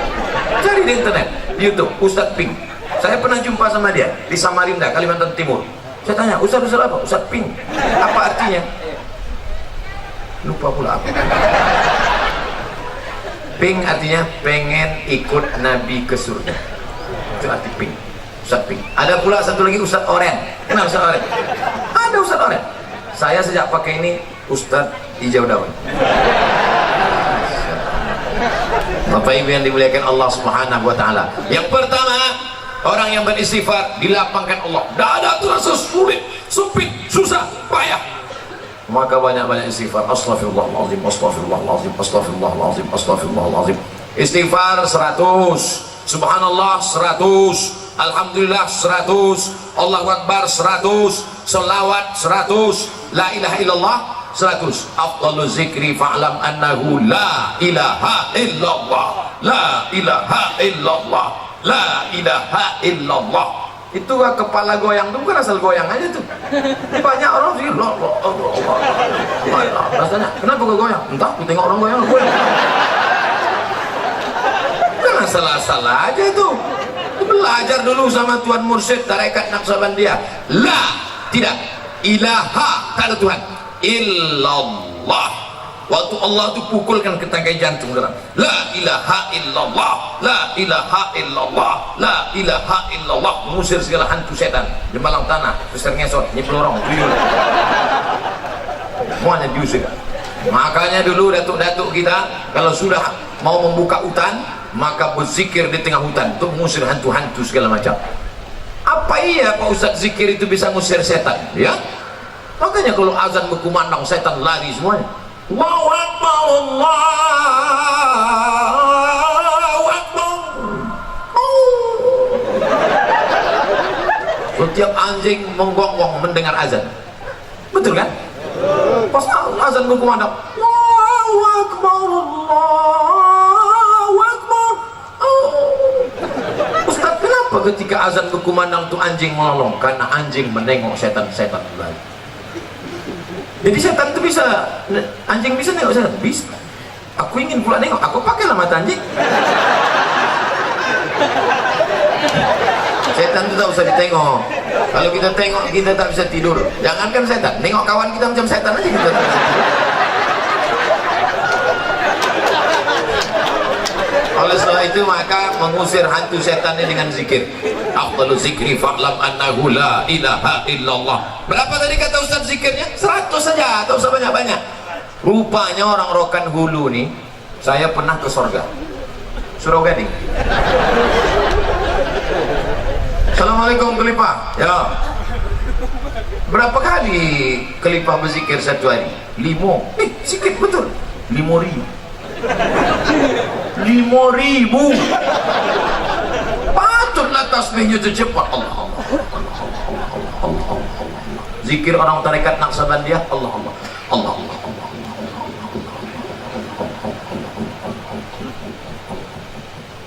cari di internet, di YouTube, ustaz pink. Saya pernah jumpa sama dia di Samarinda, Kalimantan Timur. Saya tanya, ustaz apa? Ustaz pink, apa artinya? Lupa pula apa. Pink artinya pengen ikut Nabi ke surga, itu arti pink, Ustaz pink. Ada pula satu lagi Ustaz oren. Kenal Ustaz oren? Ada Ustaz oren. Saya sejak pakai ini Ustaz hijau daun. Bapak Ibu yang dimuliakan Allah Subhanahu wa taala. Yang pertama, orang yang beristighfar dilapangkan Allah. Tidak ada terasa sulit, sempit, susah, payah. Maka banyak-banyak istighfar. Astaghfirullahaladzim, astaghfirullahaladzim, astaghfirullahaladzim, astaghfirullahaladzim. Istighfar 100, subhanallah 100, alhamdulillah 100, Allahu Akbar 100, selawat 100, la ilaha illallah 100. Afdalu zikri fa'lam annahu la ilaha illallah, la ilaha illallah, la ilaha illallah. Itu kepala goyang tuh bukan asal goyang aja tuh. Banyak orang sih Allah. Rasanya kenapa kok goyang? Entah, aku tengok orang goyang. Bukan asal-asal aja tuh. Belajar dulu sama Tuan Mursyid tarekat Naqsabandiyah. La, tidak, ilaha, tak ada Tuhan, illallah. Waktu Allah itu pukulkan ke tangkai jantung dalam la ilaha illallah, la ilaha illallah, la ilaha illallah, mengusir segala hantu setan, jembalang tanah, besar ngesot, nyepelorong, tuyul, semuanya diusir. Makanya dulu datuk-datuk kita kalau sudah mau membuka hutan, maka berzikir di tengah hutan untuk mengusir hantu-hantu segala macam. Apa iya Pak Ustaz zikir itu bisa mengusir setan? Ya, makanya kalau azan berkumandang setan lari semuanya. Allahu Akbar, Allahu Akbar. Setiap anjing menggonggong mendengar azan. Betul kan? Pas azan berkumandang, Allahu Akbar, Allahu Akbar. Ustaz, kenapa ketika azan berkumandang tuh anjing melolong? Karena anjing menengok setan-setan lagi. Jadi setan itu bisa, anjing bisa nengok setan? Bisa. Aku ingin pula nengok, aku pakailah mata anjing. Setan itu tak usah ditengok. Kalau kita tengok, kita tak bisa tidur. Jangankan setan, nengok kawan kita macam setan aja kita tak bisa tidur. Oleh sebab itu maka mengusir hantu setannya dengan zikir. Afdalu zikri fa'lam annahu la ilaha illallah. Berapa tadi kata Ustaz zikirnya? 100 saja, tak usah banyak-banyak. Rupanya orang Rokan Hulu nih, saya pernah ke sorga, Surau Gading. Assalamualaikum Kelipah. Ya. Berapa kali Kelipah berzikir satu hari? 5. Sikit betul. 5.000. 5.000. Patutlah tasbihnya itu cepat. Allah Allah Allah Allah Allah Allah. Zikir orang tarekat Naqsabandiyah, Allah Allah Allah Allah Allah.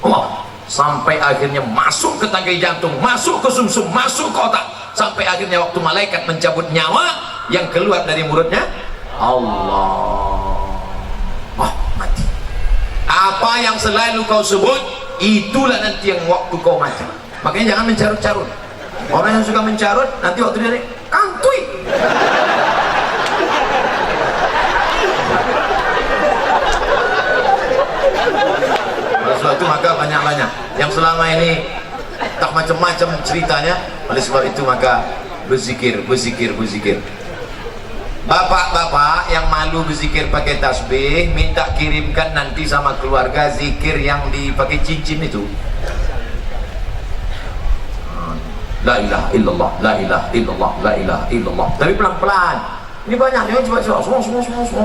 Allah sampai akhirnya masuk ke tangkai jantung, masuk ke sumsum, masuk ke otak, sampai akhirnya waktu malaikat mencabut nyawa, yang keluar dari mulutnya Allah. Mati. Apa yang selalu kau sebut, itulah nanti yang waktu kau mati. Makanya jangan mencarut-carut. Orang yang suka mencarut, nanti waktu dia kantui. Oleh sebab itu maka banyak-banyak yang selama ini tak macam-macam ceritanya. Oleh sebab itu maka berzikir, berzikir, berzikir. Bapak-bapak yang malu berzikir pakai tasbih, minta kirimkan nanti sama keluarga zikir yang dipakai cincin itu. La ilaha illallah, la ilaha illallah, la ilaha illallah. Tapi pelan-pelan. Ini banyak yang coba semua 100. 200.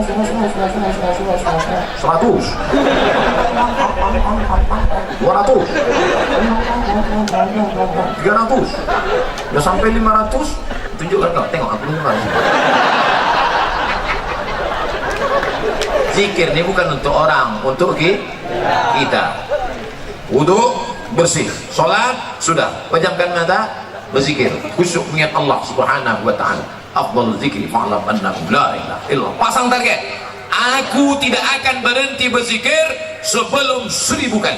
300. Udah sampai 500, tunjukkan kau, tengok aku dengar. Zikir ini bukan untuk orang, untuk kita. Wudu bersih, sholat sudah, pejamkan mata, berzikir, khusyuk mengingat Allah Subhanahu wa taala. Afdal zikri fa'lam annahu la ilaha illallah. Pasang target, aku tidak akan berhenti berzikir sebelum 1000 kali.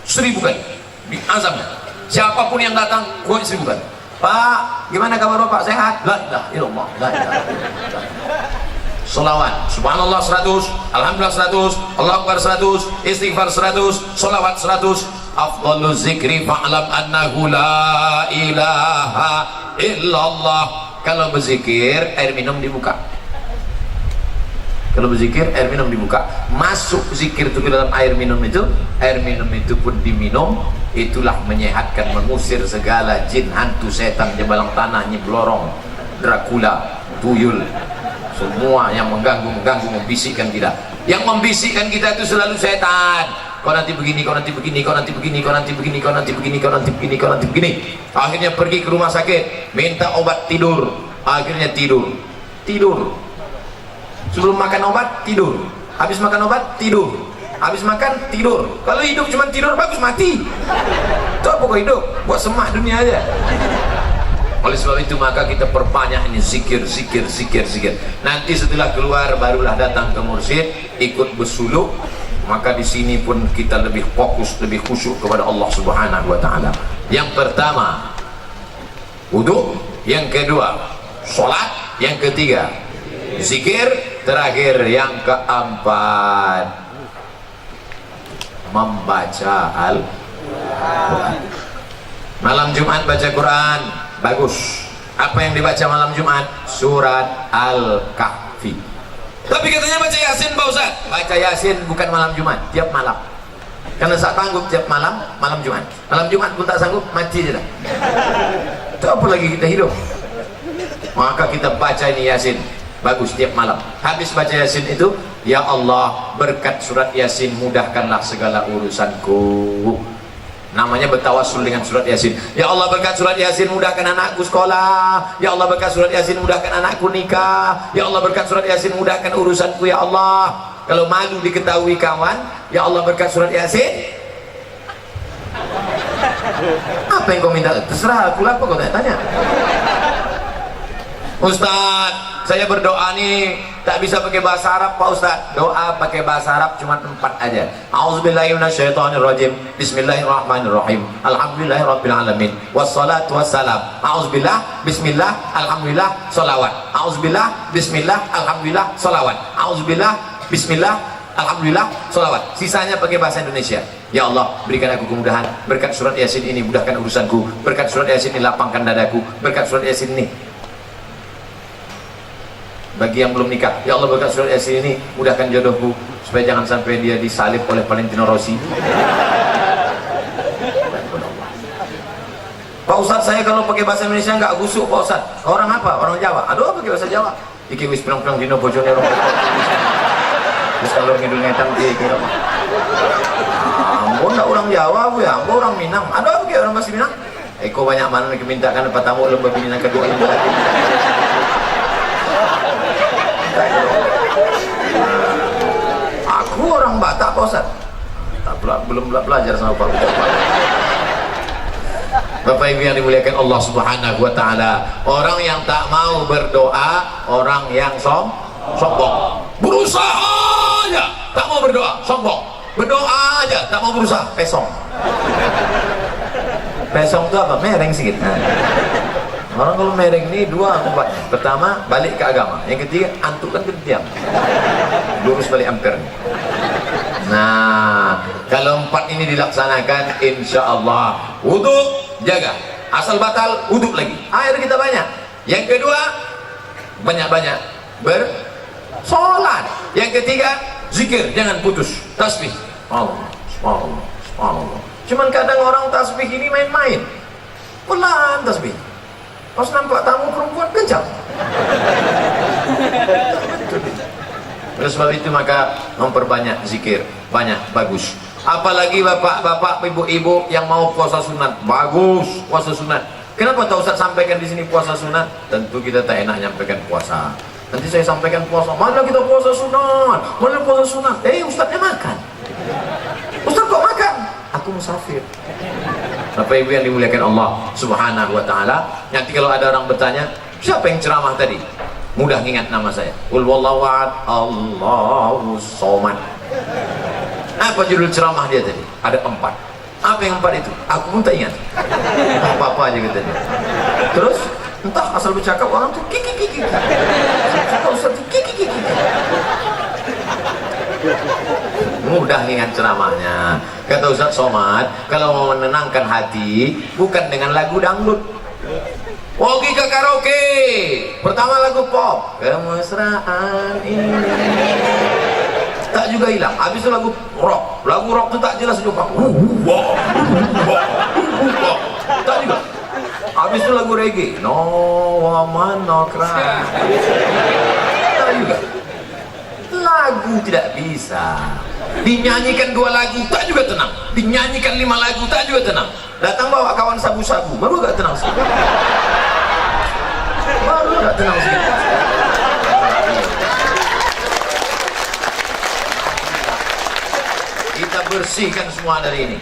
1000 kali diazamkan. Siapapun yang datang, gua 1000 kali. Pak, gimana kabar Bapak? Sehat? La ilaha illallah, la ilaha illallah. Salawat, subhanallah 100, alhamdulillah 100, Allahu akbar 100, istighfar 100, salawat 100. Afdalul zikri fa'lam annahu la ilaha illallah. Kalau berzikir, air minum dibuka. Kalau berzikir, air minum dibuka. Masuk zikir itu ke dalam air minum itu pun diminum. Itulah menyehatkan, mengusir segala jin, hantu, setan, jebalang tanah, nyiblorong, Dracula, tuyul, semua yang mengganggu, membisikkan kita. Yang membisikkan kita itu selalu setan. Kau nanti begini, kau nanti begini, kau nanti begini, kau nanti begini, kau nanti begini, kau nanti begini, kau nanti begini. Akhirnya pergi ke rumah sakit, minta obat tidur. Akhirnya tidur. Sebelum makan obat, tidur. Habis makan obat, tidur. Habis makan, tidur. Kalau hidup cuma tidur, bagus mati. Itu apa kau hidup? Buat semak dunia aja. Oleh sebab itu maka kita perbanyak ini zikir. Nanti setelah keluar barulah datang ke mursyid, ikut bersuluk. Maka di sini pun kita lebih fokus, lebih khusyuk kepada Allah Subhanahu wa taala. Yang pertama, wudu, yang kedua, salat, yang ketiga, zikir, terakhir yang keempat, membaca Al-Quran. Malam Jumat baca Quran, bagus. Apa yang dibaca malam Jumat? Surat Al-Kahfi. Tapi katanya baca Yasin Pak Ustaz. Baca Yasin bukan malam Jumat, tiap malam. Karena tak sanggup tiap malam Jumat. Malam Jumat pun tak sanggup, mati je dah. Itu apa lagi kita hidup? Maka kita baca ini Yasin, bagus tiap malam. Habis baca Yasin itu, ya Allah, berkat surat Yasin mudahkanlah segala urusanku. Namanya bertawassul dengan surat Yasin. Ya Allah, berkat surat Yasin mudahkan anakku sekolah. Ya Allah, berkat surat Yasin mudahkan anakku nikah. Ya Allah, berkat surat Yasin mudahkan urusanku ya Allah. Kalau malu diketahui kawan, ya Allah, berkat surat Yasin. Apa yang kau minta? Terserah aku lah, apa kau tanya? Ustaz, saya berdoa nih tak bisa pakai bahasa Arab Pak Ustaz. Doa pakai bahasa Arab cuma 4 aja. A'udzubillahi minasyaitonirrajim. Bismillahirrahmanirrahim. Alhamdulillahirabbil alamin. Wassalatu wassalam. A'udzubillah, bismillah, alhamdulillah, shalawat. A'udzubillah, bismillah, alhamdulillah, shalawat. A'udzubillah, bismillah, alhamdulillah, shalawat. Sisanya pakai bahasa Indonesia. Ya Allah, berikan aku kemudahan. Berkat surat Yasin ini mudahkan urusanku. Berkat surat Yasin ini lapangkan dadaku. Berkat surat Yasin ini, bagi yang belum nikah, ya Allah, berkat surat Yasin ini mudahkan jodohku supaya jangan sampai dia disalib oleh Valentino Rossi. Pak Ustaz, saya kalau pakai bahasa Indonesia nggak gusuk Pak Ustaz. Orang apa? Orang Jawa. Aduh, pakai bahasa Jawa. Iki wis pirang-pirang dino bojone orang. Terus kalau ngidul ngetan iki apa? Ampun, enggak orang Jawa bu ya, ampun orang Minang. Aduh, pakai orang bahasa Minang. Eko banyak mana dimintakan apa tamu lembah bini kedua ini. Aku orang Batak Pak Ustaz. Belum belajar sama Pak Ustaz. Bapak Ibu yang dimuliakan Allah Subhanahu wa taala, orang yang tak mau berdoa, orang yang sombong. Berusaha aja tak mau berdoa, sombong. Berdoa aja tak mau berusaha, pesong. Pesong itu apa? Mereng sedikit. Orang kalau mereng ini 2 akibatnya. Pertama, balik ke agama. Yang ketiga, antuk kan diam. Lurus balik ampere. Nah, kalau 4 ini dilaksanakan, insya Allah wudu jaga. Asal batal, wudu lagi. Air kita banyak. Yang kedua, banyak-banyak bersolat. Yang ketiga, zikir, jangan putus. Tasbih. Allah, Allah, Allah. Cuman kadang orang tasbih ini main-main. Pelan tasbih. Pas nampak tamu perempuan kencang. Oleh sebab itu maka memperbanyak zikir, banyak, bagus. Apalagi bapak-bapak, ibu-ibu yang mau puasa sunat, bagus puasa sunat. Kenapa tak Ustaz sampaikan di sini puasa sunat? Tentu kita tak enak nyampaikan puasa. Nanti saya sampaikan puasa, mana kita puasa sunat? Mana puasa sunat? Ustaznya makan. Ustaz kok makan? Aku musafir. Bapak Ibu yang dimuliakan Allah Subhanahu wa taala, nanti kalau ada orang bertanya, siapa yang ceramah tadi? Mudah ingat nama saya. Qul wallahu ahad, Allahus somad. Apa judul ceramah dia tadi? Ada 4. Apa yang 4 itu? Aku pun tak ingat. Apa-apa aja kata dia. Terus entah asal bercakap orang tuh kiki kiki. Kata Ustaz tuh kiki kiki. Mudah ingat ceramahnya. Kata Ustaz Somad, kalau mau menenangkan hati bukan dengan lagu dangdut. Pergi ke karaoke. Pertama lagu pop, kemesraan ini. Tak juga hilang. Habis itu lagu rock. Lagu rock itu tak jelas juga. Tak juga. Habis itu lagu reggae. No woman no cry. Tak juga. Lagu tidak bisa. Dinyanyikan 2 lagu tak juga tenang. Dinyanyikan 5 lagu tak juga tenang. Datang bawa kawan sabu-sabu, baru agak tenang sedikit. Baru agak tenang sedikit. Kita bersihkan semua dari ini.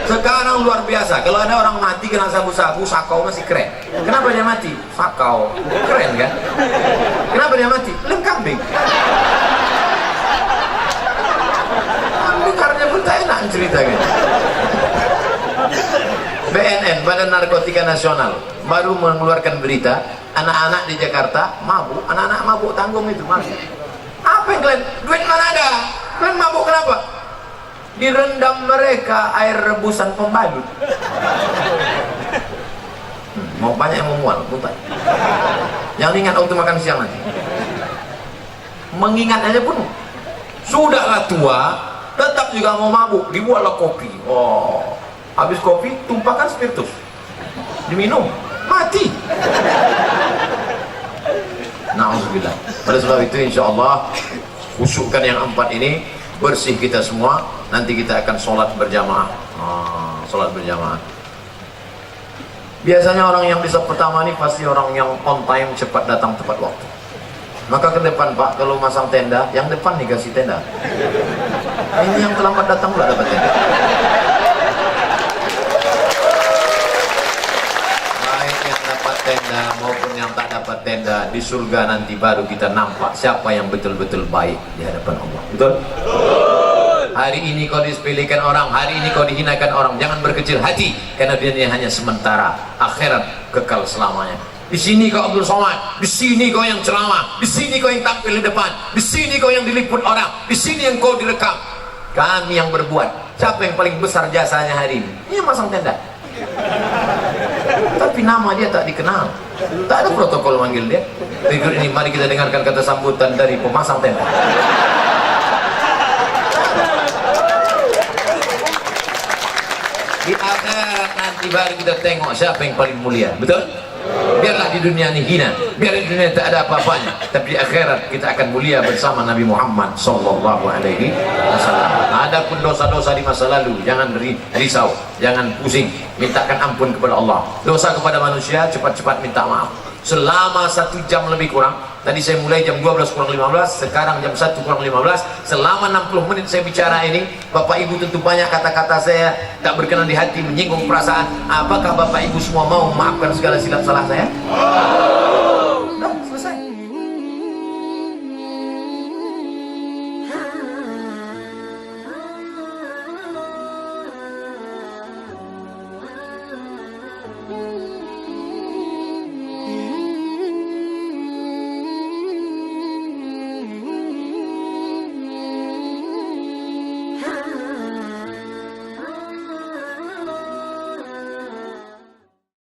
Sekarang luar biasa. Kalau ada orang mati kena sabu-sabu, sakau masih keren. Kenapa dia mati? Sakau. Keren kan? Kenapa dia mati? Lem kambing. Karena pun tak enak ceritanya. BNN, Badan Narkotika Nasional, baru mengeluarkan berita anak-anak di Jakarta mabuk. Anak-anak mabuk tanggung itu mabuk. Apa yang kalian? Duit mana ada? Kalian mabuk kenapa? Direndam mereka air rebusan pembalut. Mau banyak yang memual, bukan? Yang ingat waktu makan siang nanti. Mengingat aja pun sudahlah tua, tetap juga mau mabuk. Dibuatlah kopi. Oh, habis kopi tumpahkan spiritus, diminum, mati. Na'udzubillah. Pada sebab itu insya Allah usukkan yang 4 ini, bersih kita semua. Nanti kita akan sholat berjamaah. Sholat berjamaah. Biasanya orang yang bisa pertama ini pasti orang yang on time, cepat datang tepat waktu. Maka ke depan Pak, kalau masang tenda, yang depan nih kasih tenda. Ini yang terlambat datang pula dapat tenda. Baik yang dapat tenda maupun yang tak dapat tenda, di surga nanti baru kita nampak siapa yang betul-betul baik di hadapan Allah. Betul? Hari ini kau disepelekan orang, hari ini kau dihinakan orang, jangan berkecil hati, karena dunia hanya sementara, akhirat kekal selamanya. Di sini kau Abdul Somad, di sini kau yang ceramah, di sini kau yang tampil di depan, di sini kau yang diliput orang, di sini yang kau direkam. Kami yang berbuat. Siapa yang paling besar jasanya hari ini? Ini yang masang tenda. Tapi nama dia tak dikenal, tak ada protokol manggil dia. Berikut ini mari kita dengarkan kata sambutan dari pemasang tenda. Di akhirat nanti baru kita tengok siapa yang paling mulia. Betul? Biarlah di dunia ini hina, biar di dunia tak ada apa-apanya, tapi di akhirat kita akan mulia bersama Nabi Muhammad sallallahu alaihi wasallam. Adapun dosa-dosa di masa lalu jangan risau, jangan pusing, mintakan ampun kepada Allah. Dosa kepada manusia cepat-cepat minta maaf. Selama 1 jam lebih kurang, tadi saya mulai jam 12 kurang 15, sekarang jam 1 kurang 15, selama 60 menit saya bicara ini, Bapak Ibu tentu banyak kata-kata saya tak berkenan di hati, menyinggung perasaan. Apakah Bapak Ibu semua mau memaafkan segala silap salah saya?